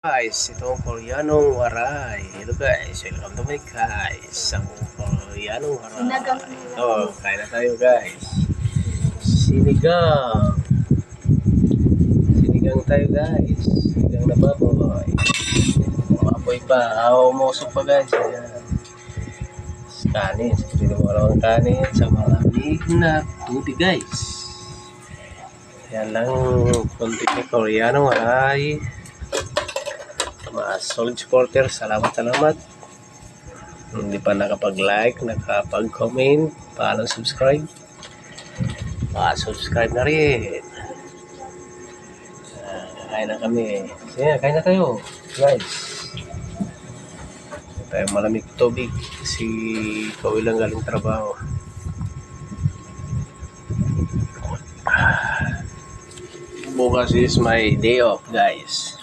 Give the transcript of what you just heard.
Guys, itong Koreanong waray. Hello guys, welcome to my guys. Ang Koreanong waray. Ito, kain na tayo guys. Sinigang. Sinigang tayo guys. Sinigang na baboy. Baboy pa. Umusok pa guys. Ayan. Kanin. Sabi mo lang ang kanin sa malamig na tubig guys. Yan lang konti ni Koreanong waray. Mga solid supporter, salamat. Hindi pa nakapag-like, nakapag-comment, paano subscribe? Subscribe na rin. Kain na kami. Sige, kain na tayo, guys. Tayo malamig tubig kasi ikaw ilang galing trabaho. Bukas is my day off, guys.